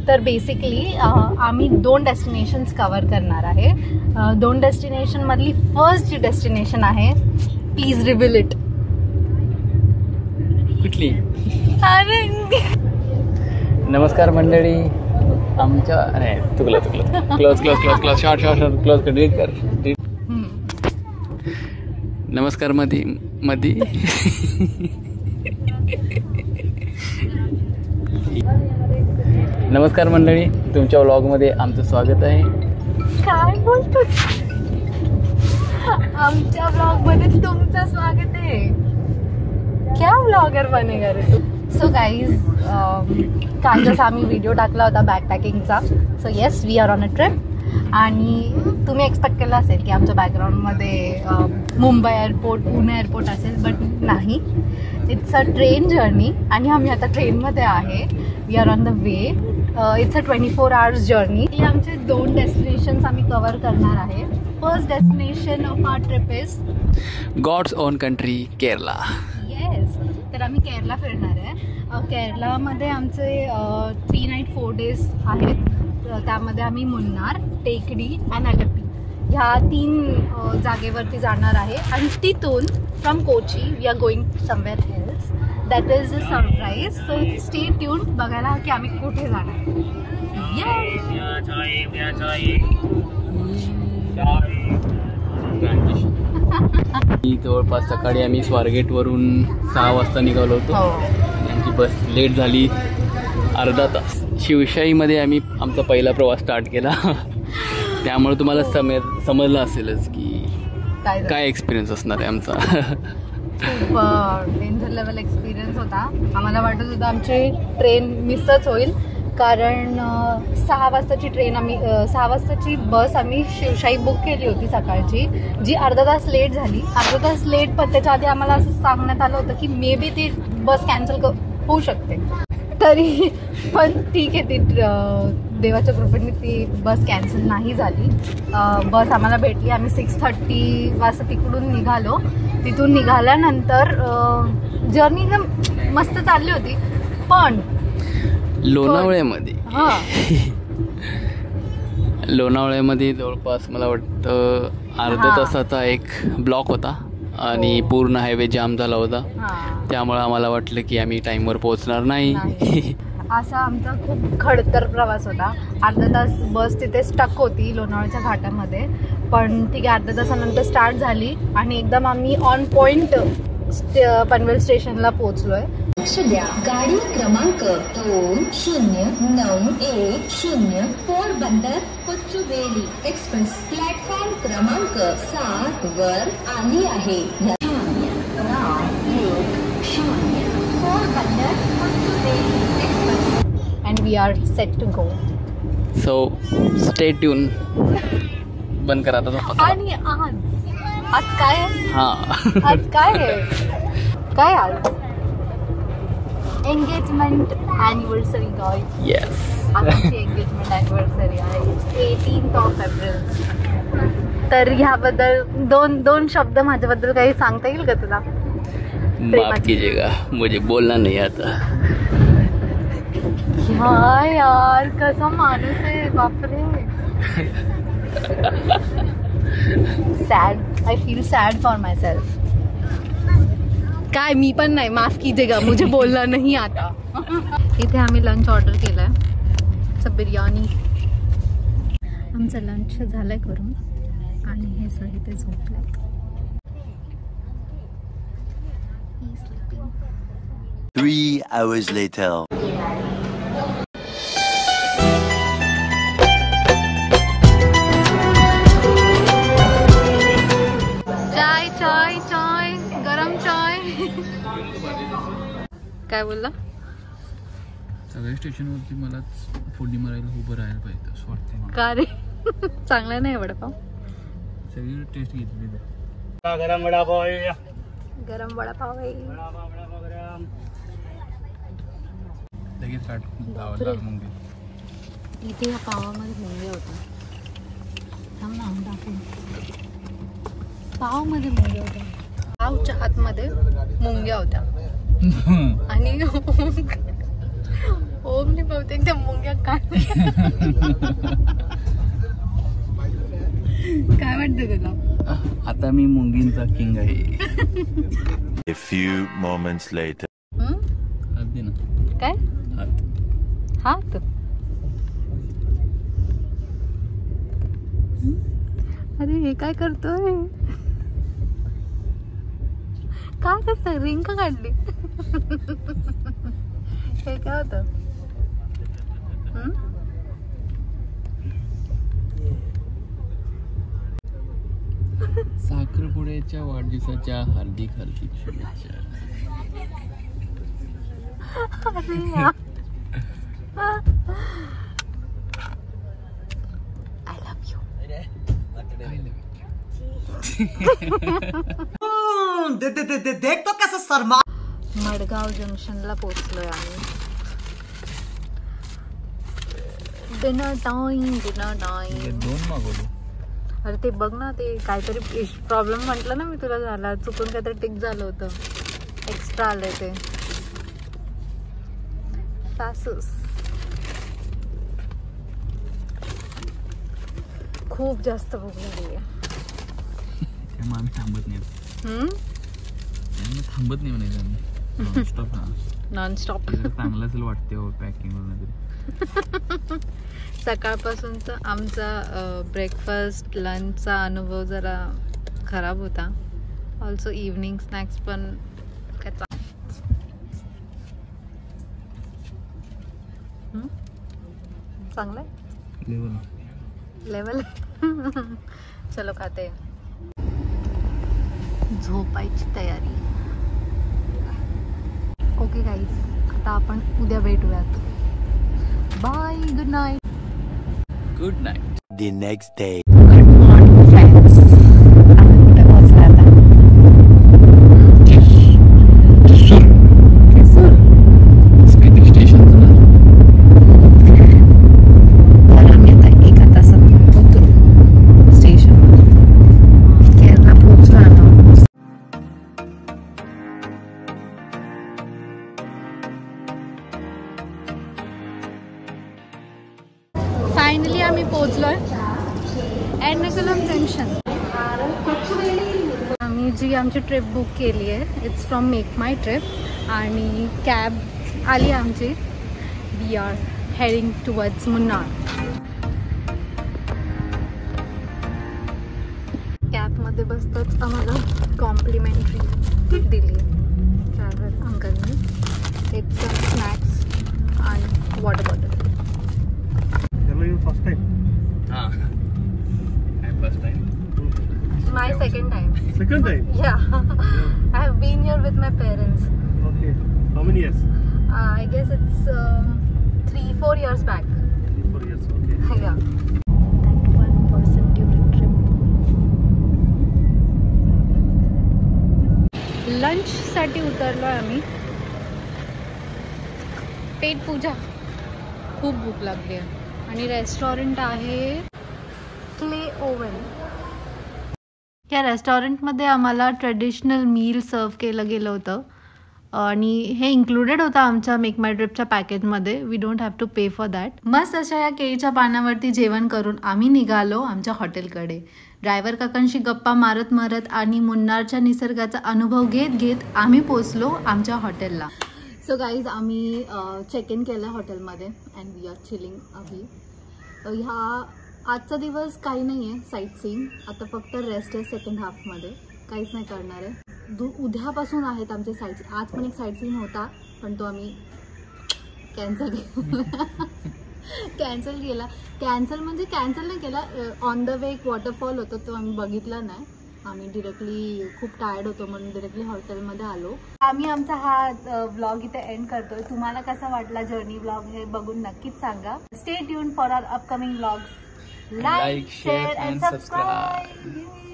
तर बेसिकली आम्ही 2 destinations cover करणार आहे. 2 डेस्टिनेशन मधली फर्स्ट जी डेस्टिनेशन आहे, प्लीज रिव्हील इट. कुठली? अरे नमस्कार मंडळी, आमच्या नाही चुकलं क्लोज शॉर्ट डिलीट कर. नमस्कार मधी नमस्कार मंडळी, तुमच्या व्लॉगमध्ये आमचं स्वागत आहे. काय बोलतो? आमच्या व्लॉगमध्ये तुमचं स्वागत आहे. क्या व्लॉगर बनेगा रे तू? सो गाईज, काल जसा आम्ही व्हिडिओ टाकला होता बॅकपॅकिंगचा. So yes, we are on a trip. आणि तुम्ही एक्सपेक्ट केलं असेल की आमच्या बॅकग्राऊंडमध्ये मुंबई एअरपोर्ट, पुणे एअरपोर्ट असेल, बट नाही. इट्स अ ट्रेन जर्नी आणि आम्ही आता ट्रेनमध्ये आहे. We are on the way. It's a 24 hours journey. आमचे 2 डेस्टिनेशन्स आम्ही कवर करणार आहे. First destination of our trip is God's own country, Kerala. Yes, तर आम्ही केरला फिरणार आहे. केरलामध्ये आमचे 3 night 4 days आहेत. त्यामध्ये आम्ही मुन्नार, टेकडी आणि अलेप्पी ह्या 3 जागेवरती जाणार आहे. आणि तिथून from Kochi we are going somewhere else. That is a surprise. So stay tune, बघायला की आम्ही कुठे जाणार. जवळपास सकाळी आम्ही स्वारगेटवरून 6 वाजता निघालो होतो. आमची बस लेट झाली अर्धा तास. शिवशाहीमध्ये आम्ही आमचा पहिला प्रवास स्टार्ट केला. त्यामुळे तुम्हाला समजलं असेलच की काय एक्सपिरियन्स असणार आहे आमचा. खूप डेंजर लेवल एक्सपिरियन्स होता. आम्हाला वाटत होतं आमची ट्रेन मिसच होईल, कारण 6 वाजताची ट्रेन आम्ही 6 वाजताची बस आम्ही शिवशाही बुक केली होती सकाळची, जी अर्धा तास लेट झाली. अर्धा तास लेट, पण त्याच्या आधी आम्हाला असं सांगण्यात आलं होतं की मे बी ती बस कॅन्सल होऊ शकते. तरी पण ठीक आहे, ती देवाच्या कृपेने ती बस कॅन्सल नाही झाली. बस आम्हाला भेटली. आम्ही 6:30 वाजता तिकडून निघालो. तिथून निघाल्यानंतर जर्नी एकदम मस्त चालली होती. पण लोणावळ्यामध्ये जवळपास मला वाटतं अर्ध्या तासाचा एक ब्लॉक होता आणि पूर्ण हायवे जाम झाला होता. त्यामुळे आम्हाला वाटलं की आम्ही टाईमवर पोहोचणार नाही. असा आमचा खूप खडतर प्रवास होता. अर्धा तास बस तिथे स्टक होती लोणावळ्याच्या घाटामध्ये. पण ठीक आहे, अर्ध्या तासानंतर स्टार्ट झाली आणि एकदम आम्ही ऑन पॉइंट पनवेल स्टेशनला पोहोचलोय. गाडी क्रमांक 2091 पोरबंदर कोचुवेली एक्सप्रेस प्लॅटफॉर्म क्रमांक 7 वर आली आहे. And we are set to go. So stay tuned. बंद करा आता. आणि आज काय आहे? आज काय आहे? काय आज? Engagement anniversary guys. येस, आजची एंगेजमेंट ॲनिव्हर्सरी आहे. 18 एप्रिल. तर ह्याबद्दल दोन शब्द माझ्याबद्दल काही सांगता येईल का तुला? माफ कीजिएगा, मुझे बोलना नहीं आता. हाँ यार, कसा माणूस आहे, बापरे. Sad, I feel sad for my self. काय, मी पण नाही, माफ कीजिएगा, मुझे बोलना नहीं आता. इथे आम्ही लंच ऑर्डर केलाय. बिर्याणी. आमचं लंच झालंय करून आणि हे सर इथे झोपले. 3 hours later. चाय गरम चाय. काय बोलला? सगळ्या स्टेशनवरती मला फोडणी मारायला उभं राहायला पाहिजे असं वाटतं. का रे? चांगला नाही वडापाव. सगळी टेस्ट घेतली. गरम वडापाव आहे. गरम वडापाव आहे. लगेच इथे या पावामध्ये मुंगे होते. थांब ना, दाखव. पावमध्ये मुंग्या होत्या. पावच्या आतमध्ये मुंग्या होत्या आणि ओमने बहुतेक त्या मुंग्या काढल्या. काय वाटतं तुला? आता मी मुंगींचा किंग आहे. A few moments later. हात दे ना. काय हात. हात? अरे हे काय करतोय? काय करतोय? रिंग का काढली? हे काय होतं? साखरपुड्याच्या वाढदिवसाच्या हार्दिक हार्दिक शुभेच्छा. अरे यार. I love you. देख तो कैसे शर्मा. मडगाव जंक्शनला पोहोचलोय आम्ही. Dinner time. 2 मागवले. अरे ते बघ ना, ते काहीतरी प्रॉब्लेम म्हटलं ना मी तुला, झाला चुकून काहीतरी टिक झालं होतं, एक्स्ट्रा आलंय ते. सासूस खूप जास्त भूक लागली आहे. त्यामुळे आम्ही थांबत नाही. थांबत नाही म्हणायचं आम्ही. नॉनस्टॉप. नॉनस्टॉप. चांगलं असेल वाटते हो पॅकिंग वगैरे. सकाळपासूनचा आमचा ब्रेकफास्ट लंचचा अनुभव जरा खराब होता. ऑल्सो इव्हनिंग स्नॅक्स पण काय चांगलं आहे. लेवल. चलो खाते. झोपायची तयारी. ओके गाईज, आता आपण उद्या भेटूयात. Bye. Good night. Good night. The next day. Good morning friends. आपण कुठे पोहोचला आता? स्टेशन. आम्ही आता 1 तासात पोहोचतो स्टेशन. केरला पोहोचलो आम्ही. फायनली आम्ही पोहोचलोय एर्नाकुलम जंक्शन. आम्ही जी आमची ट्रिप बुक केली आहे, it's from Make My Trip, आणि कॅब आली आमची. We are heading towards Munnar. कॅबमध्ये बसताच आम्हाला कॉम्प्लिमेंटरी दिली ड्रायव्हर अंकलने. इट्स स्नॅक्स आणि water bottle. First time. First time. My second time. Second time. Yeah. I have been here with my parents. Okay. How many years? I guess it's 3-4 years back. 3-4 years. Okay. Yeah. That one person during trip. Lunch साठी उतरलोय आम्ही. पेट पूजा. खूप भूक लागली आहे. आणि restaurant आहे clay oven. या रेस्टॉरंटमध्ये आम्हाला ट्रेडिशनल मील सर्व केलं गेलं होतं आणि हे इन्क्लुडेड होतं आमच्या मेक माय ट्रिपच्या पॅकेजमध्ये. We don't have to pay for that. मस्त अशा या केळीच्या पानावरती जेवण करून आम्ही निघालो आमच्या हॉटेलकडे. ड्रायव्हर काकांशी गप्पा मारत मारत आणि मुन्नारच्या निसर्गाचा अनुभव घेत घेत आम्ही पोचलो आमच्या हॉटेलला. सो गाईज, आम्ही चेक इन केलं हॉटेलमध्ये अँड वी आर चिलिंग अभी. ह्या आजचा दिवस काही नाही आहे साईट सीइंग. आता फक्त रेस्ट आहे सेकंड हाफमध्ये. काहीच नाही करणार आहे. उद्यापासून आहेत आमचे साईट. आज पण एक साईट सीइंग होता पण तो आम्ही कॅन्सल केला. कॅन्सल म्हणजे कॅन्सल नाही केला. ऑन द वे एक वॉटरफॉल होतं, तो आम्ही बघितला नाही. आम्ही डिरेक्टली खूप टायर्ड होतो म्हणून डिरेक्टली हॉटेलमध्ये आलो. आम्ही आमचा हा व्लॉग इथे एंड करतोय. तुम्हाला कसा वाटला जर्नी व्लॉग हे बघून नक्कीच सांगा. Stay tune for our upcoming vlogs. Like, share and subscribe.